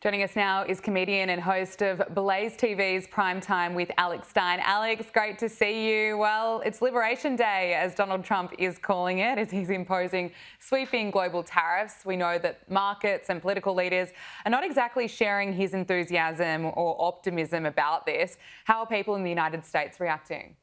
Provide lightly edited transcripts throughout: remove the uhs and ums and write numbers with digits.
Joining us now is comedian and host of Blaze TV's Primetime with Alex Stein. Alex, great to see you. Well, it's Liberation Day, as Donald Trump is calling it, as he's imposing sweeping global tariffs. We know that markets and political leaders are not exactly sharing his enthusiasm or optimism about this. How are people in the United States reacting?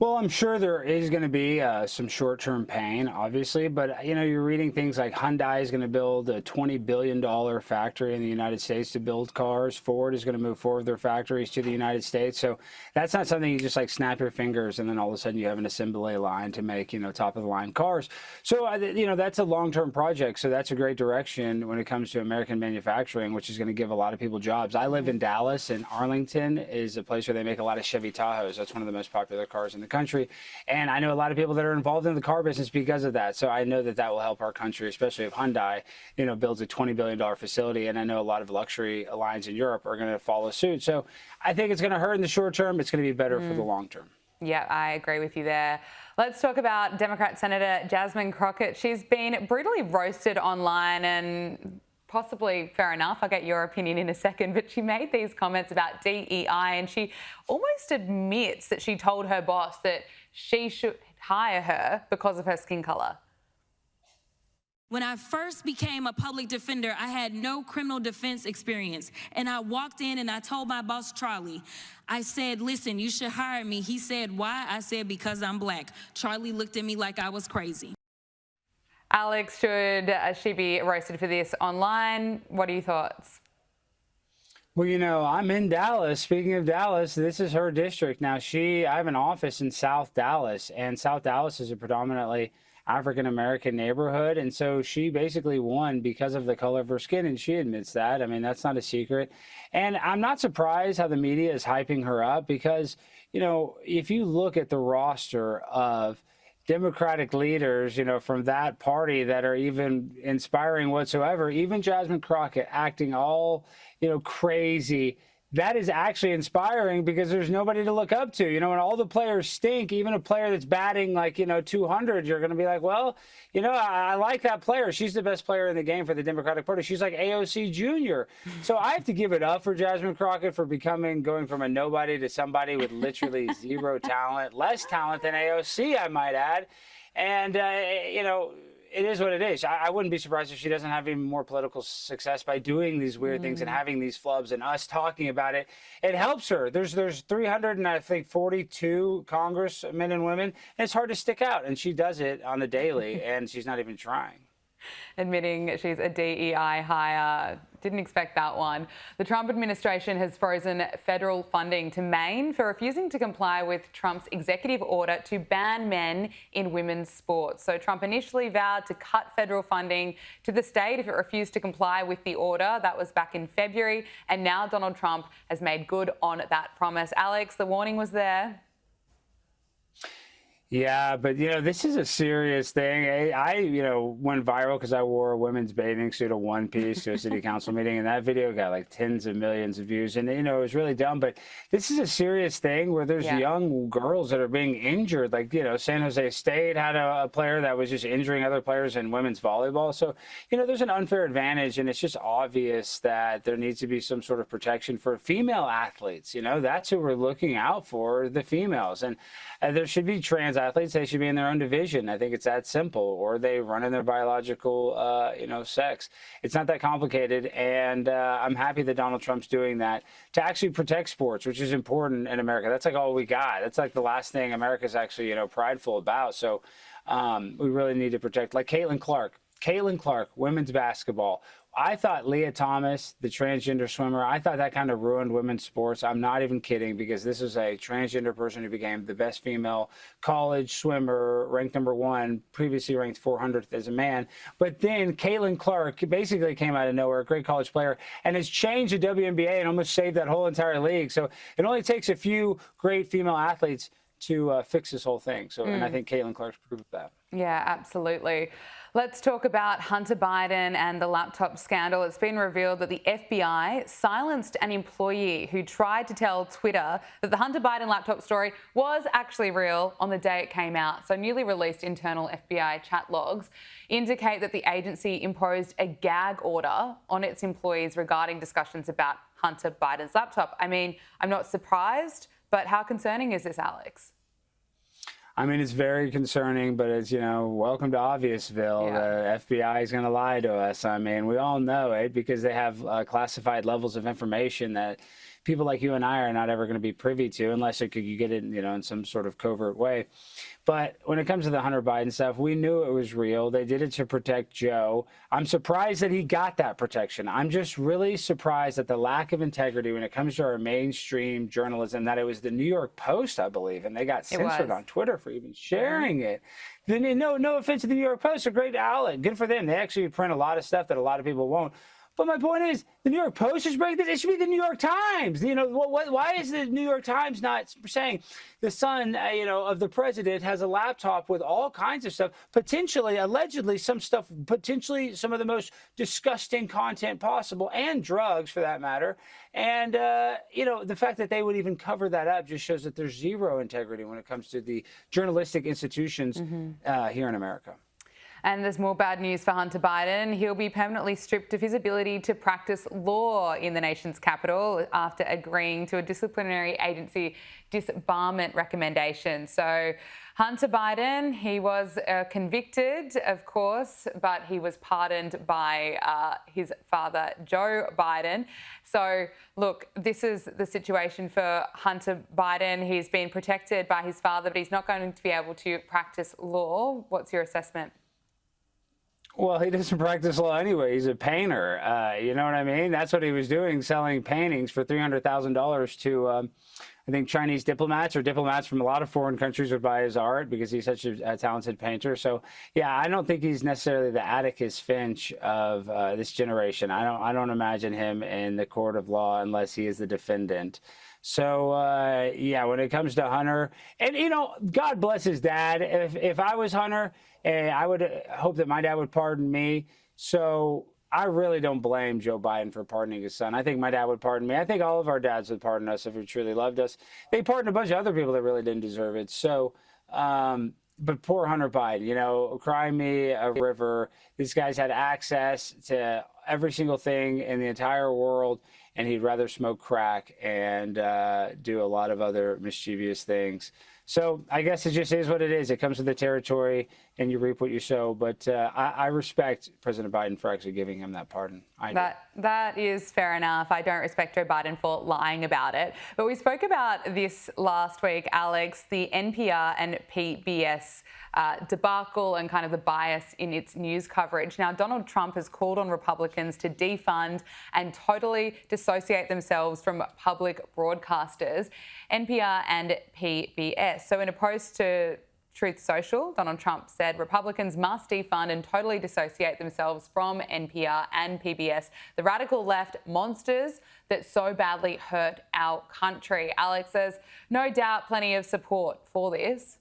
Well, I'm sure there is going to be some short-term pain, obviously, but you're reading things like Hyundai is going to build a $20 billion factory in the United States to build cars. Ford is going to move forward their factories to the United States. So that's not something you just like snap your fingers and then all of a sudden you have an assembly line to make, top-of-the-line cars. So, that's a long-term project. So that's a great direction when it comes to American manufacturing, which is going to give a lot of people jobs. I live in Dallas, and Arlington is a place where they make a lot of Chevy Tahoes. That's one of the most popular cars in the country, and I know a lot of people that are involved in the car business because of that. So I know that that will help our country, especially if Hyundai, builds a $20 billion facility, and I know a lot of luxury lines in Europe are going to follow suit. So I think it's going to hurt in the short term. It's going to be better for the long term. Yeah, I agree with you there. Let's talk about Democrat Senator Jasmine Crockett. She's been brutally roasted online, and possibly fair enough. I'll get your opinion in a second, but she made these comments about DEI, and she almost admits that she told her boss that she should hire her because of her skin color. When I first became a public defender, I had no criminal defense experience. And I walked in and I told my boss, Charlie, I said, listen, you should hire me. He said, why? I said, because I'm black. Charlie looked at me like I was crazy. Alex, should she be roasted for this online? What are your thoughts? Well, I'm in Dallas. Speaking of Dallas, this is her district. Now, I have an office in South Dallas, and South Dallas is a predominantly African-American neighborhood. And so she basically won because of the color of her skin, and she admits that. I mean, that's not a secret. And I'm not surprised how the media is hyping her up because, if you look at the roster of Democratic leaders, from that party that are even inspiring whatsoever, even Jasmine Crockett acting all, crazy, that is actually inspiring because there's nobody to look up to. When all the players stink, even a player that's batting like, 200, you're going to be like, well, I like that player. She's the best player in the game for the Democratic Party. She's like AOC Jr. So I have to give it up for Jasmine Crockett for going from a nobody to somebody with literally zero talent, less talent than AOC, I might add. And, it is what it is. I wouldn't be surprised if she doesn't have even more political success by doing these weird things and having these flubs and us talking about it. It helps her. There's 342 congressmen and women, and it's hard to stick out. And she does it on the daily, and she's not even trying. Admitting she's a DEI hire. Didn't expect that one. The Trump administration has frozen federal funding to Maine for refusing to comply with Trump's executive order to ban men in women's sports. So Trump initially vowed to cut federal funding to the state if it refused to comply with the order. That was back in February. And now Donald Trump has made good on that promise. Alex, the warning was there. Yeah, but, this is a serious thing. I went viral because I wore a women's bathing suit, a one-piece, to a city council meeting, and that video got like tens of millions of views. And, it was really dumb. But this is a serious thing where there's young girls that are being injured. Like, San Jose State had a player that was just injuring other players in women's volleyball. So, there's an unfair advantage, and it's just obvious that there needs to be some sort of protection for female athletes. That's who we're looking out for, the females. And there should be trans athletes. They should be in their own division. I think it's that simple. Or they run in their biological, sex. It's not that complicated. And I'm happy that Donald Trump's doing that to actually protect sports, which is important in America. That's like all we got. That's like the last thing America's actually, prideful about. So we really need to protect, like Caitlin Clark, women's basketball. I thought Leah Thomas, the transgender swimmer, I thought that kind of ruined women's sports. I'm not even kidding, because this is a transgender person who became the best female college swimmer, ranked #1, previously ranked 400th as a man. But then Caitlin Clark basically came out of nowhere, a great college player, and has changed the WNBA and almost saved that whole entire league. So it only takes a few great female athletes to fix this whole thing. So, and I think Caitlin Clark's proved that. Yeah, absolutely. Let's talk about Hunter Biden and the laptop scandal. It's been revealed that the FBI silenced an employee who tried to tell Twitter that the Hunter Biden laptop story was actually real on the day it came out. So newly released internal FBI chat logs indicate that the agency imposed a gag order on its employees regarding discussions about Hunter Biden's laptop. I mean, I'm not surprised, but how concerning is this, Alex? I mean, it's very concerning, but it's, welcome to Obviousville. Yeah. The FBI is going to lie to us. I mean, we all know it because they have classified levels of information that people like you and I are not ever going to be privy to unless you get it, in some sort of covert way. But when it comes to the Hunter Biden stuff, we knew it was real. They did it to protect Joe. I'm surprised that he got that protection. I'm just really surprised at the lack of integrity when it comes to our mainstream journalism, that it was the New York Post, I believe, and they got censored on Twitter for even sharing it. Then, no offense to the New York Post, a great outlet. Good for them. They actually print a lot of stuff that a lot of people won't. But my point is, the New York Post is breaking this. It should be the New York Times. Why is the New York Times not saying the son, of the president has a laptop with all kinds of stuff, potentially, allegedly, some stuff, potentially some of the most disgusting content possible, and drugs for that matter. And, the fact that they would even cover that up just shows that there's zero integrity when it comes to the journalistic institutions here in America. And there's more bad news for Hunter Biden. He'll be permanently stripped of his ability to practice law in the nation's capital after agreeing to a disciplinary agency disbarment recommendation. So Hunter Biden, he was convicted, of course, but he was pardoned by his father, Joe Biden. So, look, this is the situation for Hunter Biden. He's been protected by his father, but he's not going to be able to practice law. What's your assessment? Well, he doesn't practice law anyway. He's a painter. You know what I mean? That's what he was doing, selling paintings for $300,000 to, I think, Chinese diplomats, or diplomats from a lot of foreign countries would buy his art because he's such a talented painter. So, yeah, I don't think he's necessarily the Atticus Finch of this generation. I don't imagine him in the court of law unless he is the defendant. So, when it comes to Hunter, and, God bless his dad. If I was Hunter, I would hope that my dad would pardon me. So I really don't blame Joe Biden for pardoning his son. I think my dad would pardon me. I think all of our dads would pardon us if he truly loved us. They pardoned a bunch of other people that really didn't deserve it. So, but poor Hunter Biden, cry me a river. These guys had access to every single thing in the entire world, and he'd rather smoke crack and do a lot of other mischievous things. So I guess it just is what it is. It comes with the territory, and you reap what you sow. But I respect President Biden for actually giving him that pardon. That is fair enough. I don't respect Joe Biden for lying about it. But we spoke about this last week, Alex, the NPR and PBS debacle and kind of the bias in its news coverage. Now, Donald Trump has called on Republicans to defund and totally dissociate themselves from public broadcasters, NPR and PBS. So in a post to Truth Social, Donald Trump said Republicans must defund and totally dissociate themselves from NPR and PBS, the radical left monsters that so badly hurt our country. Alex, there's no doubt plenty of support for this.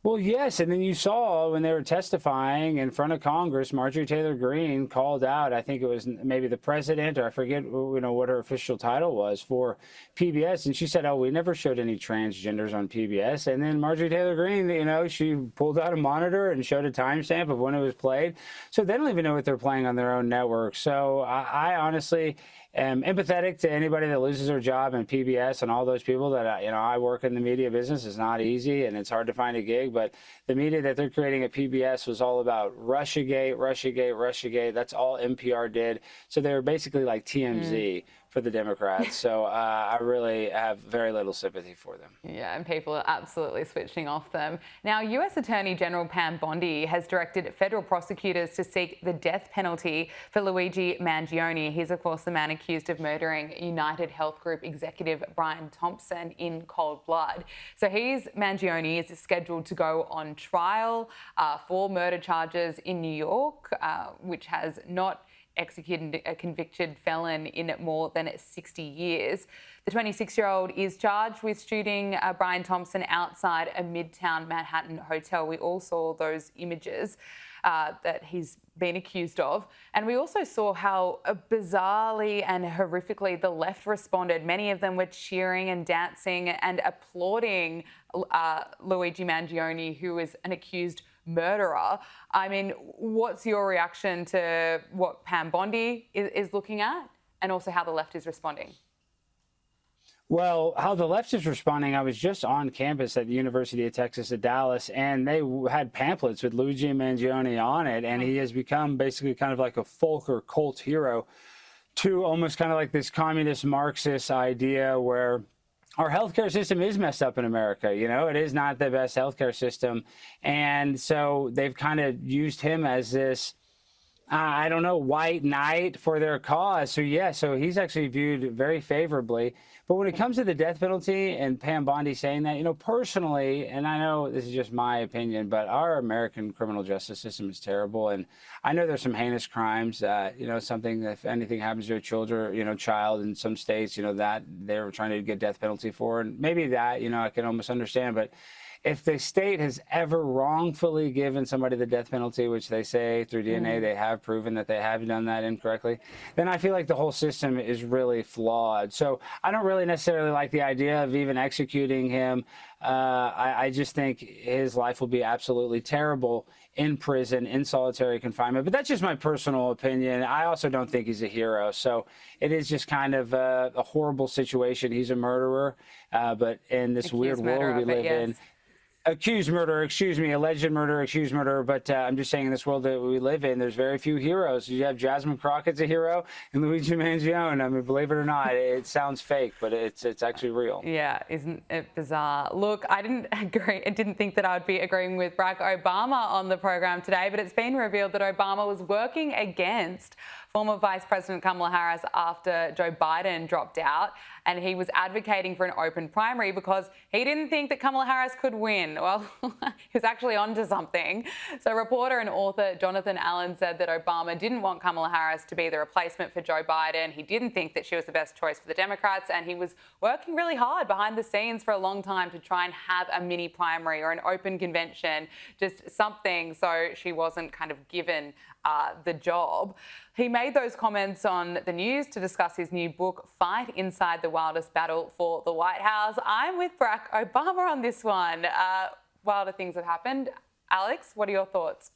Well, yes, and then you saw when they were testifying in front of Congress, Marjorie Taylor Greene called out, I think it was maybe the president, or I forget what her official title was for PBS, and she said, we never showed any transgenders on PBS. And then Marjorie Taylor Greene, she pulled out a monitor and showed a timestamp of when it was played. So they don't even know what they're playing on their own network. So I honestly am empathetic to anybody that loses their job in PBS, and all those people that, I work in the media business. It's not easy and it's hard to find a gig, but the media that they're creating at PBS was all about Russiagate, Russiagate, Russiagate. That's all NPR did. So they were basically like TMZ for the Democrats. So I really have very little sympathy for them. Yeah, and people are absolutely switching off them. Now, US Attorney General Pam Bondi has directed federal prosecutors to seek the death penalty for Luigi Mangione. He's, of course, the man accused of murdering United Health Group executive Brian Thompson in cold blood. So Mangione is scheduled to go on trial for murder charges in New York, which has not executed a convicted felon in more than 60 years. The 26-year-old is charged with shooting Brian Thompson outside a Midtown Manhattan hotel. We all saw those images that he's been accused of. And we also saw how bizarrely and horrifically the left responded. Many of them were cheering and dancing and applauding Luigi Mangione, who is an accused murderer. I mean, what's your reaction to what Pam Bondi is looking at, and also how the left is responding? Well, how the left is responding, I was just on campus at the University of Texas at Dallas, and they had pamphlets with Luigi Mangione on it, and he has become basically kind of like a folk or cult hero to almost kind of like this communist Marxist idea where our healthcare system is messed up in America. You know, it is not the best healthcare system. And so they've kind of used him as this, I don't know, white knight for their cause. So, yeah, so he's actually viewed very favorably. But when it comes to the death penalty and Pam Bondi saying that, you know, personally, and I know this is just my opinion, but our American criminal justice system is terrible. And I know there's some heinous crimes, you know, something, if anything happens to a child in some states, you know, that they're trying to get death penalty for. And maybe that, you know, I can almost understand. But if the state has ever wrongfully given somebody the death penalty, which they say through DNA they have proven that they have done that incorrectly, then I feel like the whole system is really flawed. So I don't really necessarily like the idea of even executing him. I just think his life will be absolutely terrible in prison, in solitary confinement. But that's just my personal opinion. I also don't think he's a hero. So it is just kind of a horrible situation. He's a murderer, but in this weird world we live in, accused murderer, alleged murderer, accused murderer. But I'm just saying, in this world that we live in, there's very few heroes. You have Jasmine Crockett's a hero, and Luigi Mangione. I mean, believe it or not, it sounds fake, but it's actually real. Yeah, isn't it bizarre? Look, I didn't think that I would be agreeing with Barack Obama on the program today, but it's been revealed that Obama was working against former Vice President Kamala Harris after Joe Biden dropped out, and he was advocating for an open primary because he didn't think that Kamala Harris could win. Well, he was actually onto something. So reporter and author Jonathan Allen said that Obama didn't want Kamala Harris to be the replacement for Joe Biden. He didn't think that she was the best choice for the Democrats, and he was working really hard behind the scenes for a long time to try and have a mini primary or an open convention, just something so she wasn't kind of given the job. He made those comments on the news to discuss his new book, Fight Inside the Wildest Battle for the White House. I'm with Barack Obama on this one. Wilder things have happened. Alex, what are your thoughts?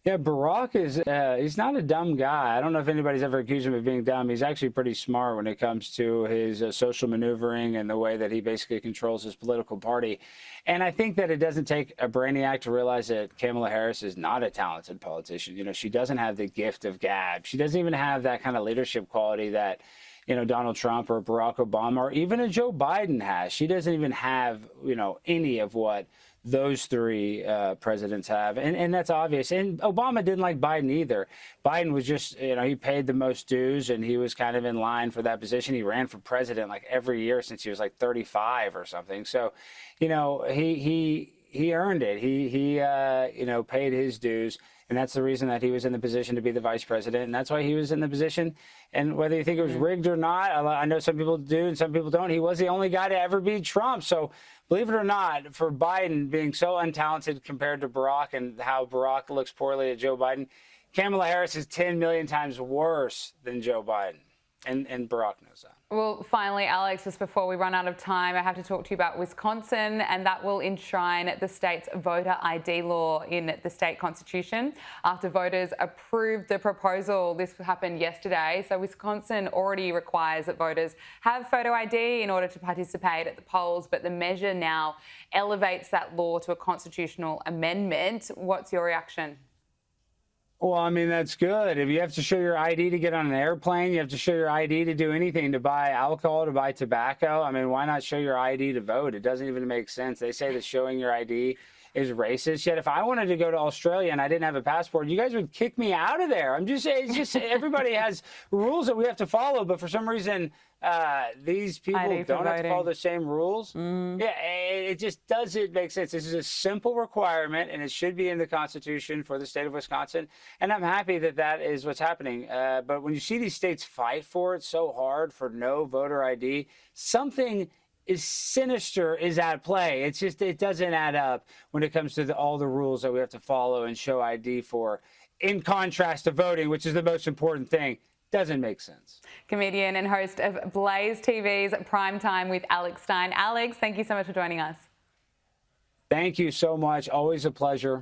Yeah, Barack is, he's not a dumb guy. I don't know if anybody's ever accused him of being dumb. He's actually pretty smart when it comes to his social maneuvering and the way that he basically controls his political party. And I think that it doesn't take a brainiac to realize that Kamala Harris is not a talented politician. You know, she doesn't have the gift of gab. She doesn't even have that kind of leadership quality that, you know, Donald Trump or Barack Obama or even a Joe Biden has. She doesn't even have, you know, any of what those three presidents have. And that's obvious. And Obama didn't like Biden either. Biden was just, you know, he paid the most dues and he was kind of in line for that position. He ran for president like every year since he was like 35 or something. So, you know, he earned it. He you know, paid his dues. And that's the reason that he was in the position to be the vice president. And that's why he was in the position. And whether you think it was rigged or not, I know some people do and some people don't. He was the only guy to ever beat Trump. So believe it or not, for Biden being so untalented compared to Barack and how Barack looks poorly at Joe Biden, Kamala Harris is 10 million times worse than Joe Biden. And Barack knows that. Well, finally, Alex, just before we run out of time, I have to talk to you about Wisconsin, and that will enshrine the state's voter ID law in the state constitution after voters approved the proposal. This happened yesterday. So Wisconsin already requires that voters have photo ID in order to participate at the polls, but the measure now elevates that law to a constitutional amendment. What's your reaction? Well, I mean, that's good. If you have to show your ID to get on an airplane, you have to show your ID to do anything, to buy alcohol, to buy tobacco. I mean, why not show your ID to vote? It doesn't even make sense. They say that showing your ID is racist. Yet if I wanted to go to Australia and I didn't have a passport, you guys would kick me out of there. I'm just saying, it's just everybody has rules that we have to follow, but for some reason, these people don't have to follow the same rules. Yeah, it just doesn't make sense. This is a simple requirement, and it should be in the Constitution for the state of Wisconsin. And I'm happy that that is what's happening. But when you see these states fight for it so hard for no voter ID, something is sinister is at play. It's just, it doesn't add up when it comes to all the rules that we have to follow and show ID for, in contrast to voting, which is the most important thing. Doesn't make sense. Comedian and host of Blaze TV's Prime Time with Alex Stein. Alex, thank you so much for joining us. Thank you so much. Always a pleasure.